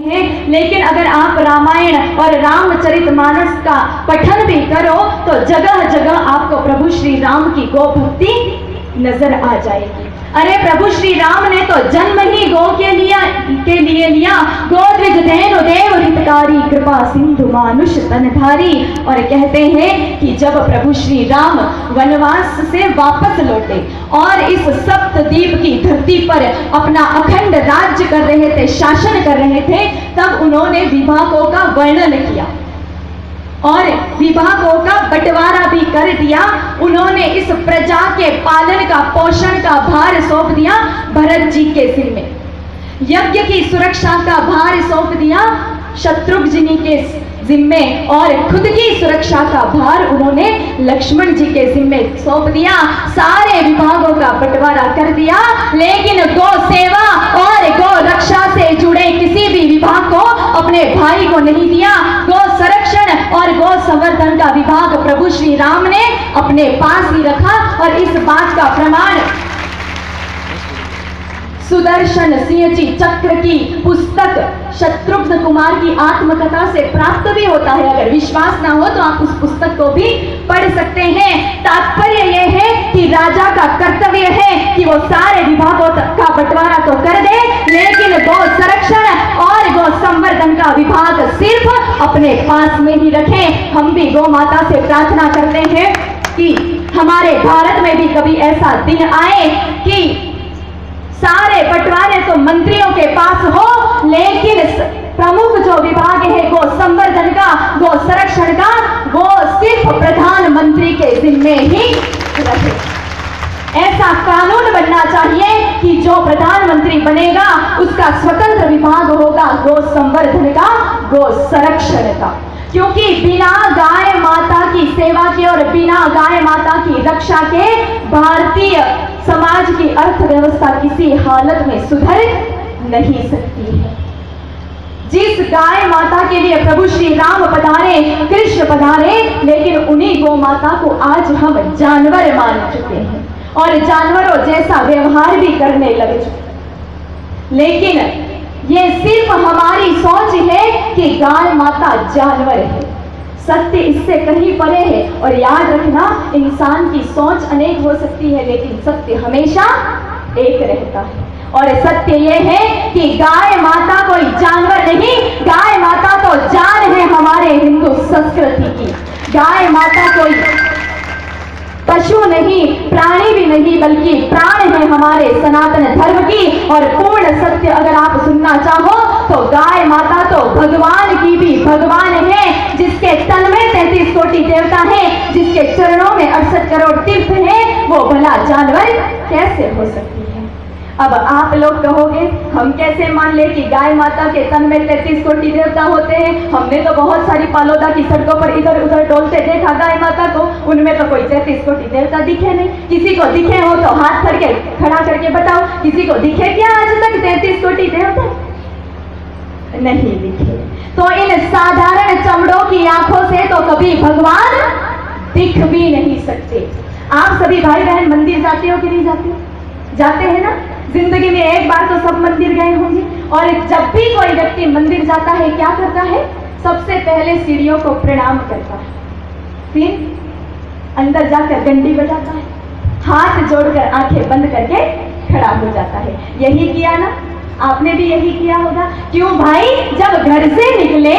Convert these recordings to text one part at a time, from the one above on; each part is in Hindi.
है। लेकिन अगर आप रामायण और रामचरितमानस का पठन भी करो तो जगह जगह आपको प्रभु श्री राम की गो भक्ति नजर आ जाएगी। अरे प्रभु श्री राम ने तो जन्म ही गो के लिए लिया। गोद्विज धेनु देव हितकारी कृपा सिंधु मानुष तनधारी। और कहते हैं कि जब प्रभु श्री राम वनवास से वापस लौटे और इस सप्तद्वीप की धरती पर अपना अखंड राज्य कर रहे थे, शासन कर रहे थे, तब उन्होंने विभागों का वर्णन किया और विभागों का बंटवारा भी कर दिया। उन्होंने इस प्रजा के पालन का, पोषण का भार सौंप दिया भरत जी के सिर में। यज्ञ की सुरक्षा का भार सौंप दिया शत्रुघ्न जी के जिम्मे और खुद की सुरक्षा का भार उन्होंने लक्ष्मण जी के जिम्मे सौंप दिया। सारे विभागों का बंटवारा कर दिया, लेकिन गौ सेवा और गौ रक्षा से जुड़े किसी भी विभाग को अपने भाई को नहीं दिया। गौ संरक्षण और गौ संवर्धन का विभाग प्रभु श्री राम ने अपने पास ही रखा। और इस बात का प्रमाण सुदर्शन सिंह जी चक्र की पुस्तक शत्रुघ्न कुमार की आत्मकथा से प्राप्त भी होता है। अगर विश्वास ना हो तो आप उस पुस्तक को भी पढ़ सकते हैं। तात्पर्य यह है कि राजा का कर्तव्य है कि वो सारे विभागों का बंटवारा तो कर दे, लेकिन गौ संरक्षण और गौ संवर्धन का विभाग सिर्फ अपने पास में ही रखें। हम भी गौ माता से प्रार्थना करते हैं कि हमारे भारत में भी कभी ऐसा दिन आए कि सारे बंटवारे तो मंत्रियों के पास हो, लेकिन प्रमुख जो विभाग है गो संवर्धन का, गो संरक्षण का, वो सिर्फ प्रधानमंत्री के जिम्मे ही रहे। ऐसा कानून बनना चाहिए कि जो प्रधानमंत्री बनेगा उसका स्वतंत्र विभाग होगा गो संवर्धन का, गो संरक्षण का। क्योंकि बिना गाय माता की सेवा के और बिना गाय माता की रक्षा के भारतीय समाज की अर्थव्यवस्था किसी हालत में सुधर नहीं सकती है। जिस गाय माता के लिए प्रभु श्री राम पधारे, कृष्ण पधारे, लेकिन उन्हीं गौ माता को आज हम जानवर मान चुके हैं और जानवरों जैसा व्यवहार भी करने लगे चुके। लेकिन ये सिर्फ हमारी सोच है कि गाय माता जानवर है। सत्य इससे कहीं परे है। और याद रखना, इंसान की सोच अनेक हो सकती है, लेकिन सत्य हमेशा एक रहता है। और सत्य यह है कि गाय माता कोई जानवर नहीं, गाय माता तो जान है हमारे हिंदू संस्कृति की। गाय माता कोई पशु नहीं, प्राणी भी नहीं, बल्कि प्राण है हमारे सनातन धर्म की। और पूर्ण सत्य अगर आप सुनना चाहो तो गाय माता तो भगवान की भी भगवान है, जिसके तन में 33 कोटि देवता है, जिसके चरणों में 68 करोड़ तीर्थ है, वो भला जानवर कैसे हो सकती है। अब आप लोग कहोगे हम कैसे मान ले कि गाय माता के तन में 33 कोटि देवता होते हैं। हमने तो बहुत सारी पालोदा की सड़कों पर इधर उधर डोलते देखा गाय माता को, उनमें तो कोई 33 कोटि देवता दिखे नहीं। किसी को दिखे हो तो हाथ करके खड़ा करके बताओ, किसी को दिखे क्या आज तक 33 कोटि देवता? नहीं दिखे। तो इन साधारण चमड़ों की आंखों से तो कभी भगवान दिख भी नहीं सकते। आप सभी भाई बहन मंदिर जाते हो कि नहीं जाते हो? जाते हैं ना। जिंदगी में एक बार तो सब मंदिर गए होंगे। और जब भी कोई व्यक्ति मंदिर जाता है क्या करता है? सबसे पहले सीढ़ियों को प्रणाम करता है, फिर अंदर जाकर घंटी बजाता है, हाथ जोड़कर आंखें बंद करके खड़ा हो जाता है। यही किया ना? आपने भी यही किया होगा। क्यों भाई? जब घर से निकले,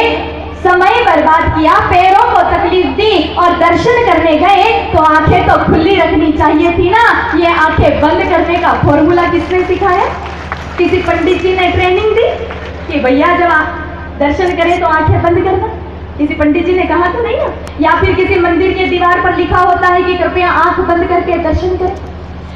समय बर्बाद किया, पैरों को तकलीफ दी और दर्शन करने गए तो आंखें तो खुली रखनी चाहिए थी ना। ये आंखें बंद करने का फॉर्मूला किसने सिखाया? किसी पंडित जी ने ट्रेनिंग दी कि भैया जब आप दर्शन करें तो आंखें बंद करना? किसी पंडित जी ने कहा तो नहीं ना। या फिर किसी मंदिर के दीवार पर लिखा होता है कि कृपया आंख बंद करके दर्शन करें।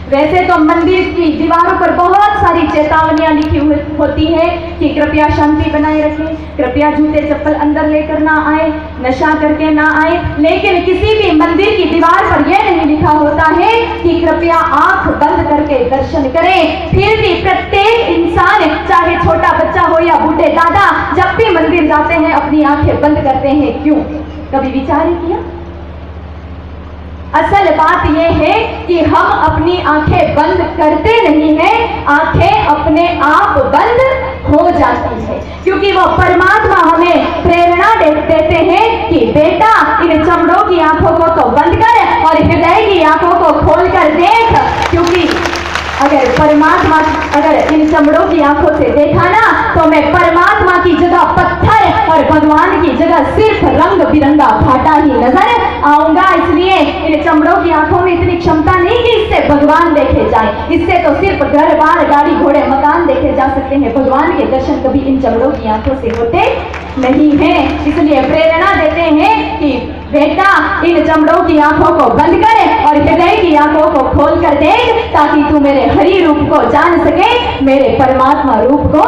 वैसे तो मंदिर की दीवारों पर बहुत सारी चेतावनियां लिखी हुई होती है कि कृपया शांति बनाए रखें, कृपया जूते चप्पल अंदर लेकर ना आए, नशा करके ना आए। लेकिन किसी भी मंदिर की दीवार पर यह नहीं लिखा होता है कि कृपया आंख बंद करके दर्शन करें। फिर भी प्रत्येक इंसान, चाहे छोटा बच्चा हो या बूढ़े दादा, जब भी मंदिर जाते हैं अपनी आंखें बंद करते हैं। क्यों? कभी विचार किया? असल बात यह है कि हम अपनी आंखें बंद करते नहीं हैं, आंखें अपने आप बंद हो जाती है। क्योंकि क्योंकि वो परमात्मा हमें प्रेरणा देते हैं कि बेटा इन चमड़ों की आंखों को तो बंद कर और हृदय की आंखों को खोल कर देख। क्योंकि अगर परमात्मा अगर इन चमड़ों की आंखों से देखा ना तो मैं परमात्मा की जगह पत्थर और भगवान की जगह सिर्फ रंग बिरंगा भाटा ही नजर आऊंगा। इसलिए इन चमड़ों की आंखों में इतनी क्षमता नहीं कि इससे भगवान देखे जाए। इससे तो सिर्फ घर बार गाड़ी घोड़े मकान देखे जा सकते हैं। भगवान के दर्शन कभी इन चमड़ों की आंखों से होते नहीं है। इसलिए प्रेरणा देते हैं कि बेटा इन चमड़ों की आंखों को बंद कर और हृदय की आंखों को खोल कर देख, ताकि तू मेरे हरि रूप को जान सके, मेरे परमात्मा रूप को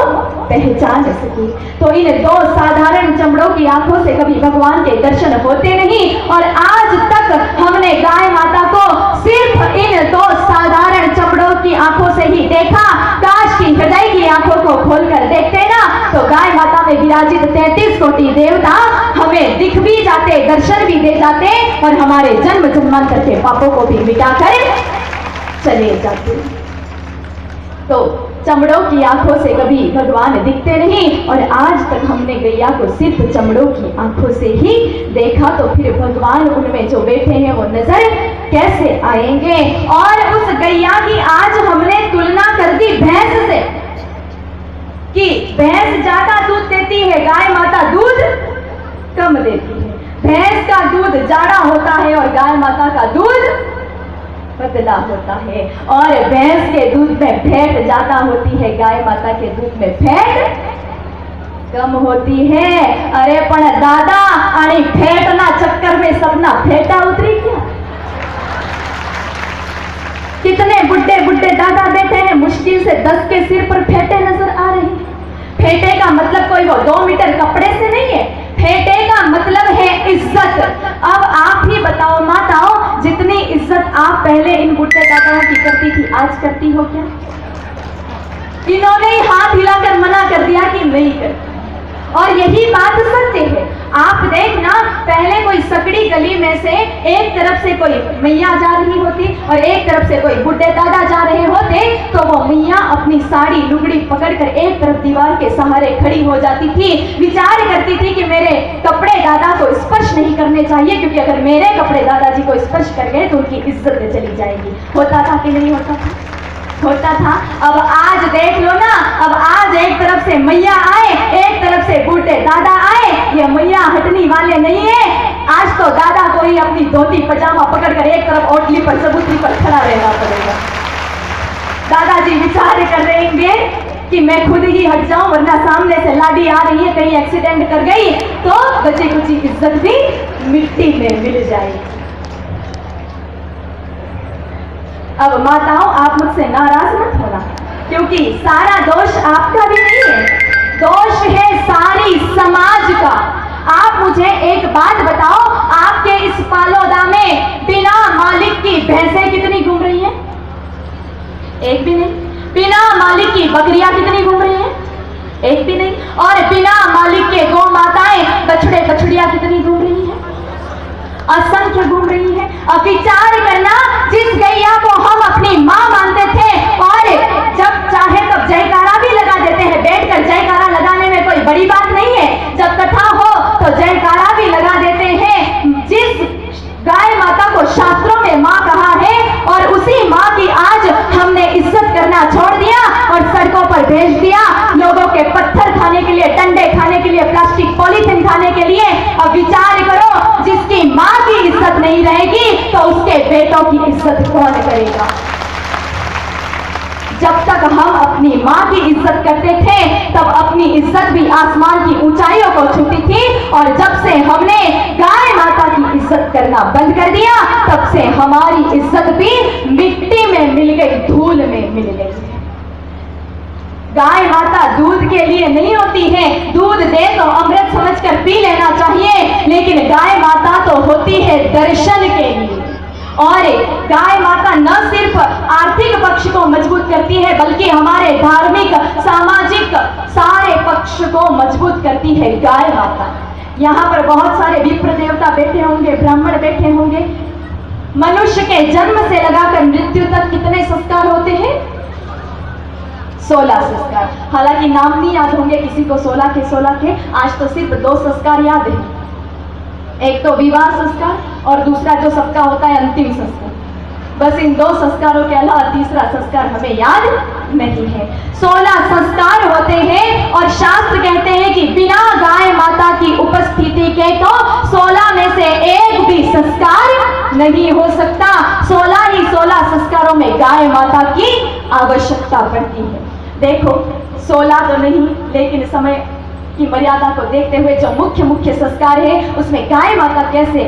पहचान सके। तो इन दो साधारण चमड़ों की आंखों से कभी भगवान के दर्शन होते नहीं। और आज तक हमने गाय माता को सिर्फ इन दो साधारण चमड़ों की आंखों से ही देखा। काश की हृदय की आंखों को खोलकर देखते ना तो गाय माता में विराजित 33 कोटि देवता हमें दिख भी जाते, दर्शन भी दे जाते और हमारे जन्म जन्मांतर के पापों को भी मिटाकर चले जाते। तो चमड़ों की आंखों से कभी भगवान दिखते नहीं और आज तक हमने गैया को सिर्फ चमड़ों की आंखों से ही देखा, तो फिर भगवान उनमें जो बैठे हैं वो नजर कैसे आएंगे। और उस गैया की आज हमने तुलना कर दी भैंस से कि भैंस ज्यादा दूध देती है, गाय माता दूध कम देती है। भैंस का दूध जाड़ा होता है और गाय माता का दूध पतला होता है। और भैंस के दूध में फैट ज्यादा होती है, गाय माता के दूध में फैट कम होती है। अरे पण दादा आणि फैट ना चक्कर में सपना फेटा उतरी क्या? कितने बुड्ढे बुड्ढे दादा बैठे हैं, मुश्किल से 10 के सिर पर फेटे नजर आ रहे हैं। फेटे का मतलब कोई वो 2 मीटर कपड़े से नहीं है, फेटे का मतलब है इज्जत। अब आप ही बताओ माताओं, जितनी इज्जत आप पहले इन बुड्ढे दादाओं की करती थी आज करती हो क्या? इन्होंने ही हाथ हिलाकर मना कर दिया कि नहीं करती। और यही बात सत्य है। आप देखना, पहले कोई सकड़ी गली में से एक तरफ से कोई मैया जा रही होती और एक तरफ से कोई बुड्ढे दादा जा रहे होते, तो वो मैया अपनी साड़ी लुगड़ी पकड़कर एक तरफ दीवार के सहारे खड़ी हो जाती थी। विचार करती थी कि मेरे कपड़े दादा को स्पर्श नहीं करने चाहिए, क्योंकि अगर मेरे कपड़े दादाजी को स्पर्श कर गए तो उनकी इज्जत चली जाएगी। होता था कि नहीं होता था? होता था। अब आज देख लो ना, अब आज एक तरफ से मैया आए, एक तरफ से बूढ़े दादा आए, ये मैया हटने वाले नहीं है। आज तो दादा को ही अपनी धोती पजामा पकड़कर एक तरफ ओटली पर चबूतरी पर खड़ा रहना पड़ेगा। दादाजी विचार कर रहेंगे कि मैं खुद ही हट जाऊं, वरना सामने से लाडी आ रही है, कहीं एक्सीडेंट कर गई तो बची कुची इज्जत भी मिट्टी में मिल जाएगी। अब माताओं, आप मुझसे नाराज मत होना, क्योंकि सारा दोष आपका भी नहीं है, दोष है सारी समाज का। आप मुझे एक बात बताओ, आपके इस पालोदा में बिना मालिक की भैंसें कितनी घूम रही हैं? एक भी नहीं। बिना मालिक की बकरियां कितनी घूम रही हैं? एक भी नहीं। और बिना मालिक के गौ माताएं बछड़े बछड़ियां कितनी घूम रही हैं? असंख्य घूम रही है। अब विचार करना, जिस गैया को हम अपनी माँ मानते थे और जब चाहे तब जयकारा भी लगा देते हैं, बैठकर जयकारा लगाने में कोई बड़ी बात नहीं है, जब कथा हो तो जयकारा भी लगा देते हैं। जिस गाय माता को शास्त्रों में माँ कहा है और उसी माँ की आज हमने इज्जत करना छोड़ दिया और सड़कों पर भेज दिया, लोगों के पत्थर खाने के लिए, डंडे खाने के लिए, प्लास्टिक पॉलीथिन खाने के लिए। अब विचार करो, जिसकी माँ की इज्जत नहीं रहेगी तो उसके बेटों की इज्जत कौन करेगा? जब तक हम अपनी माँ की इज्जत करते थे तब अपनी इज्जत भी आसमान की ऊंचाइयों को छूती थी, और जब से हमने गाय माता की इज्जत करना बंद कर दिया तब से हमारी इज्जत भी मिट्टी में मिल गई, धूल में मिल गई। गाय माता दूध के लिए नहीं होती है, दूध दे तो अमृत समझकर पी लेना चाहिए, लेकिन गाय माता तो होती है दर्शन के लिए। और गाय माता न सिर्फ आर्थिक पक्ष को मजबूत करती है, बल्कि हमारे धार्मिक, सामाजिक सारे पक्ष को मजबूत करती है गाय माता। यहाँ पर बहुत सारे विप्र देवता बैठे होंगे, ब्राह्मण बैठे होंगे। मनुष्य के जन्म से लगाकर मृत्यु तक कितने संस्कार होते हैं? 16 संस्कार। हालांकि नाम नहीं याद होंगे किसी को 16 के, आज तो सिर्फ 2 संस्कार याद है। एक तो विवाह संस्कार और दूसरा जो सबका होता है अंतिम संस्कार। बस इन 2 संस्कारों के अलावा तीसरा संस्कार हमें याद नहीं है। 16 संस्कार होते हैं और शास्त्र कहते हैं कि बिना गाय माता की उपस्थिति के तो 16 में से एक भी संस्कार नहीं हो सकता। 16 संस्कारों में गाय माता की आवश्यकता पड़ती है। देखो 16 तो नहीं, लेकिन समय की मर्यादा को देखते हुए जो मुख्य संस्कार है उसमें गाय माता कैसे